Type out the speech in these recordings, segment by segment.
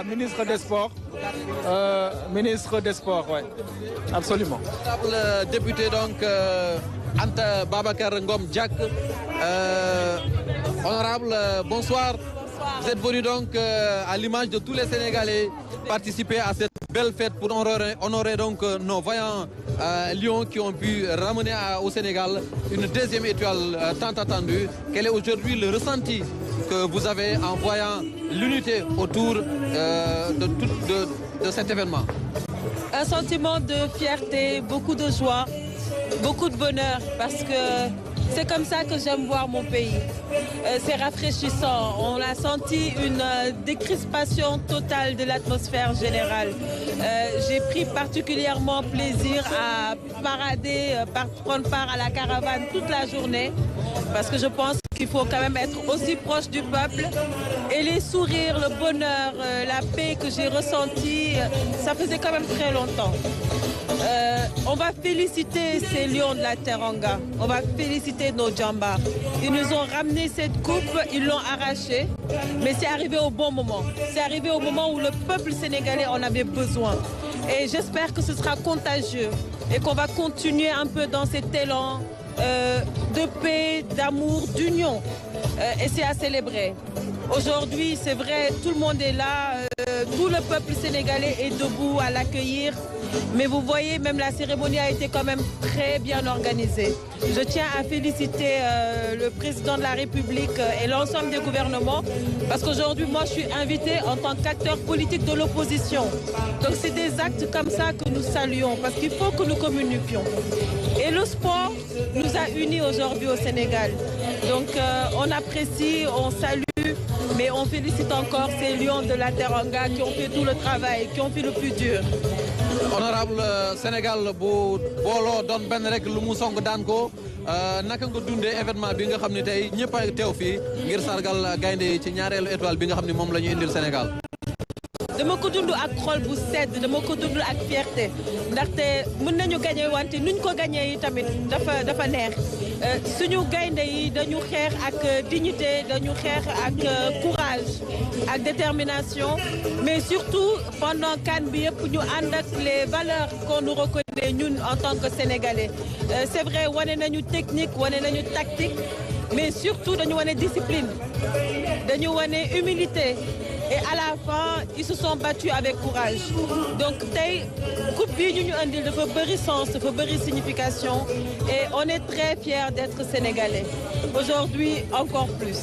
Ministre des Sports. Ministre des Sports, oui. Absolument. Le député donc Anta Babacar Ngom Diack. Honorable, bonsoir. Vous êtes venu donc à l'image de tous les Sénégalais participer à cette belle fête pour honorer donc nos vaillants lions qui ont pu ramener au Sénégal une deuxième étoile tant attendue. Quel est aujourd'hui le ressenti que vous avez en voyant l'unité autour de cet événement? Un sentiment de fierté, beaucoup de joie, beaucoup de bonheur parce que c'est comme ça que j'aime voir mon pays. C'est rafraîchissant. On a senti une décrispation totale de l'atmosphère générale. J'ai pris particulièrement plaisir à parader, prendre part à la caravane toute la journée parce que je pense qu'il faut quand même être aussi proche du peuple. Et les sourires, le bonheur, la paix que j'ai ressentie, ça faisait quand même très longtemps. On va féliciter ces lions de la Teranga. On va féliciter nos djambas. Ils nous ont ramené cette coupe, ils l'ont arrachée. Mais c'est arrivé au bon moment. C'est arrivé au moment où le peuple sénégalais en avait besoin. Et j'espère que ce sera contagieux et qu'on va continuer un peu dans cet élan de paix, d'amour, d'union. Et c'est à célébrer. Aujourd'hui, c'est vrai, tout le monde est là, tout le peuple sénégalais est debout à l'accueillir. Mais vous voyez, même la cérémonie a été quand même très bien organisée. Je tiens à féliciter le président de la République et l'ensemble des gouvernements parce qu'aujourd'hui, moi, je suis invitée en tant qu'acteur politique de l'opposition. Donc, c'est des actes comme ça que nous saluons parce qu'il faut que nous communiquions. Et le sport nous a unis aujourd'hui au Sénégal. Donc, on apprécie, on salue. Mais on félicite encore ces lions de la Teranga qui ont fait tout le travail, qui ont fait le plus dur. Honorable Sénégal bu booloo doon benn rek lu mu song daan ko naka nga dundee événement bi nga xam ne tey ñëpp a teew fii ngir sargal gaynde yi ci ñaareelu étoile bi nga xam ne moom la ñu indil Sénégal. dama ko dund ak xol bu sedd dama ko dund ak fierté ndaxte mën nañu gagné wante nuñ ko gagné yi tamit dafa neex suñu gaynde yi dañu xeex ak dignité dañu xeex ak courage ak détermination mais surtout pendant CAN bi yëpp ñu ànd ak les valeurs qu'on nous reconnaît ñun en tant que Sénégalais c'est vrai wane nañu technique wane nañu tactique mais surtout dañu wane discipline dañu wane humilité. Et à la fin, ils se sont battus avec courage. Donc, tey coupe bi ñu andil dafa bëri sens, dafa bëri signification. Et on est très fiers d'être sénégalais. Aujourd'hui, encore plus.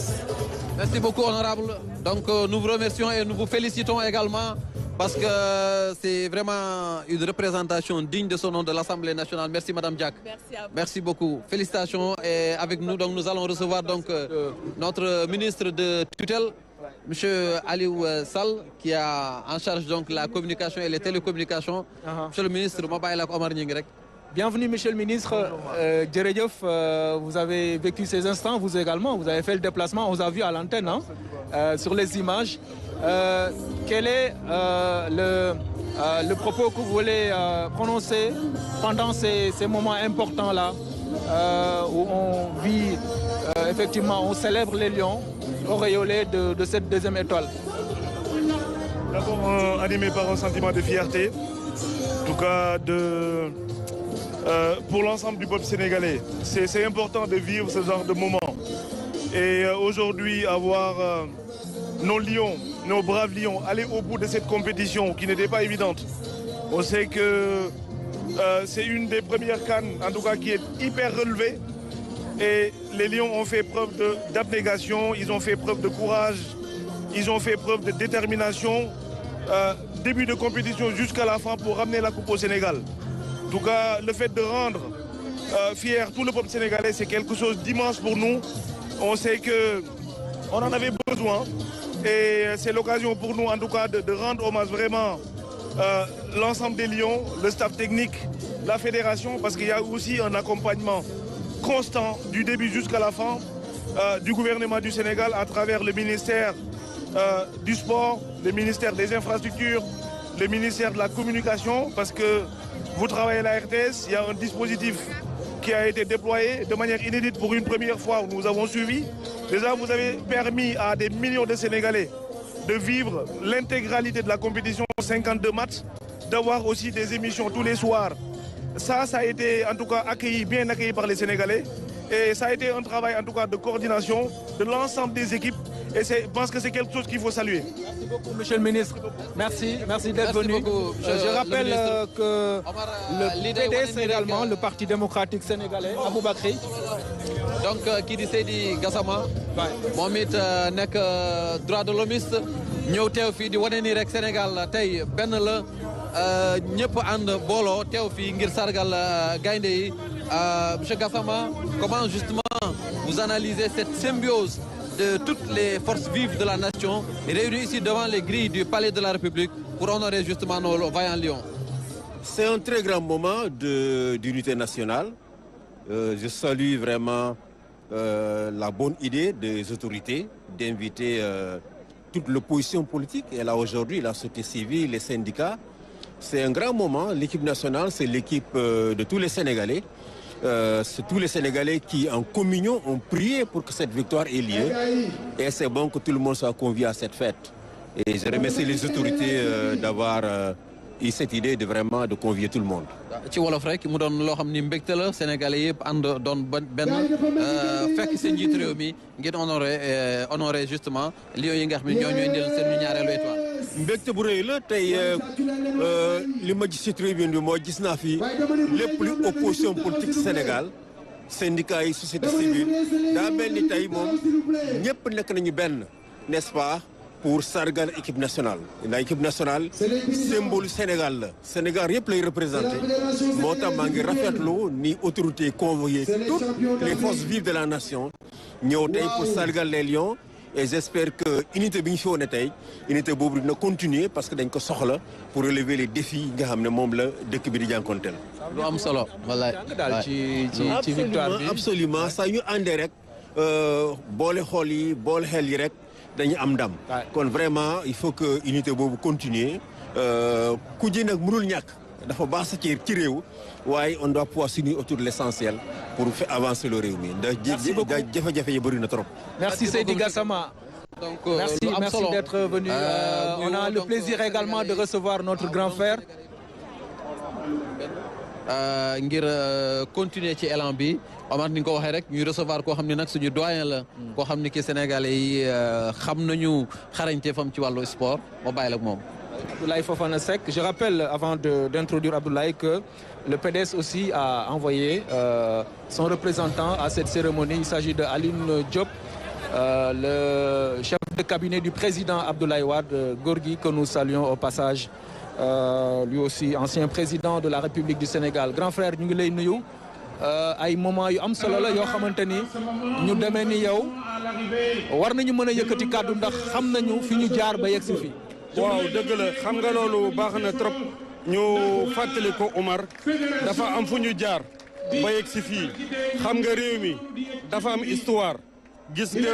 Merci beaucoup, honorable. Donc, nous vous remercions et nous vous félicitons également parce que c'est vraiment une représentation digne de son nom de l'Assemblée nationale. Merci, Madame Diack. Merci à vous. Merci beaucoup. Félicitations. Et avec nous, donc, nous allons recevoir donc, notre ministre de tutelle, Monsieur Aliou Sall, qui a en charge donc la communication et les télécommunications. Monsieur le ministre, ma bàyyi la ko Omar Gningue rek. Bienvenue, monsieur le ministre. Djeredjof, vous avez vécu ces instants, vous également. Vous avez fait le déplacement, on vous a vu à l'antenne sur les images. Quel est le propos que vous voulez prononcer pendant ces moments importants-là où on vit, effectivement, on célèbre les lions auréolés de cette deuxième étoile? D'abord animé par un sentiment de fierté, en tout cas pour l'ensemble du peuple sénégalais. C'est important de vivre ce genre de moment. Et aujourd'hui, avoir nos lions, nos braves lions, aller au bout de cette compétition qui n'était pas évidente. On sait que c'est une des premières CAN, en tout cas qui est hyper relevée. Et les lions ont fait preuve d'abnégation, ils ont fait preuve de courage, ils ont fait preuve de détermination. Début de compétition jusqu'à la fin pour ramener la coupe au Sénégal. En tout cas, le fait de rendre fier tout le peuple sénégalais, c'est quelque chose d'immense pour nous. On sait qu'on en avait besoin et c'est l'occasion pour nous, en tout cas, de rendre hommage vraiment l'ensemble des lions, le staff technique, la fédération, parce qu'il y a aussi un accompagnement constant du début jusqu'à la fin du gouvernement du Sénégal à travers le ministère du sport, le ministère des infrastructures, le ministère de la communication, parce que vous travaillez à la RTS, il y a un dispositif qui a été déployé de manière inédite pour une première fois où nous avons suivi. Déjà, vous avez permis à des millions de Sénégalais de vivre l'intégralité de la compétition, 52 matchs, d'avoir aussi des émissions tous les soirs. Ça a été en tout cas bien accueilli par les Sénégalais. Et ça a été un travail en tout cas de coordination de l'ensemble des équipes. Et je pense que c'est quelque chose qu'il faut saluer. Merci beaucoup, Monsieur le ministre. Merci d'être venu. Je rappelle que le PDS également, le Parti démocratique sénégalais, Aboubakry. Donc kii di Seydi Gassama moom it nekk droit de l'hommiste ñëw teew fii di wane ni rek Sénégal tey benn la ñëpp ànd booloo teew fii ngir sargal gaynde yi. Monsieur Gassama, comment justement vous analysez cette symbiose de toutes les forces vives de la nation réunies ici devant les grilles du Palais de la République pour honorer justement nos vaillants lions? C'est un très grand moment d'unité nationale. Je salue vraiment la bonne idée des autorités d'inviter toute l'opposition politique. Et là aujourd'hui, la société civile, les syndicats. C'est un grand moment. L'équipe nationale, c'est l'équipe de tous les Sénégalais. C'est tous les Sénégalais qui, en communion, ont prié pour que cette victoire ait lieu. Et c'est bon que tout le monde soit convié à cette fête. Et je remercie les autorités d'avoir eu cette idée de vraiment de convier tout le monde. ci wolof rek mu doon loo xam ni mbégte la Sénégalais yëpp ànd doon benn fekk seen njiitu réew mi ngeen honoré justement lions yi nga xam ne ñoo ñu indil seen ñaareelu étoile. mbégte bu rëy la tey li ma gis ci tribune bi moo gis naa fi lépp lu opposition politique Sénégal syndicats yi société civile daa mel ni tey moom ñëpp nekk nañu benn n'est-ce pas pour sargal équipe nationale. La équipe nationale symbole Sénégal la Sénégal yëpp lay représenté moo tax maa ngi rafetlu ni autorité convoyé toutes les forces vives de la nation ñëw tey pour sargal les lions. Et j'espère que unité bi ñu fi woon tey unité boobu dina continuer parce que dañ ko soxla pour relever les défis nga xam ne moom la dëkk bi di jànkonteel. lu am solo wallaay daal ci victoire bi absolument saa ñu àndee rek boole xool yi boole xel yi rek dañu am ndam. kon vraiment il faut que unité boobu continuer ku ji nag mënul ñàkk dafa baax sa ci réew waaye on doit pouvoir s'unir autour de l'essentiel pour faire avancer le réew mi ndax jafe-jafe yi bëri na trop. Merci Seydi Gassama. Donc, merci d'être venu. On a le plaisir également de recevoir notre grand frère. ngir continuer ci élan bi Omar ni nga ko waxee rek ñuy recevoir koo xam ne nag suñu doyen la koo xam ne ki Sénégalais yi xam nañu xarañte fam ci wàllu sport moo bàyyi la ak moom. Abdoulaye Fofana Seck. Je rappelle avant d'introduire Abdoulaye que le PDS aussi a envoyé son représentant à cette cérémonie. Il s'agit de Aline Diop, le chef de cabinet du président Abdoulaye Wade, Gorgui, que nous saluons au passage. Lui aussi ancien président de la République du Sénégal. Grand frère ñu ngi lay nuyu ay moment yu am solo la yoo xamante ni ñu demee ni yow war nañu mën a yëkkati kàddu ndax xam nañu fi ñu jaar ba yegg si fii. waaw dëgg la xam nga loolu baax na trop ñu fàttali ko Omar dafa am fu ñu jaar ba yegg si fii xam nga réew mi dafa am histoire gis nga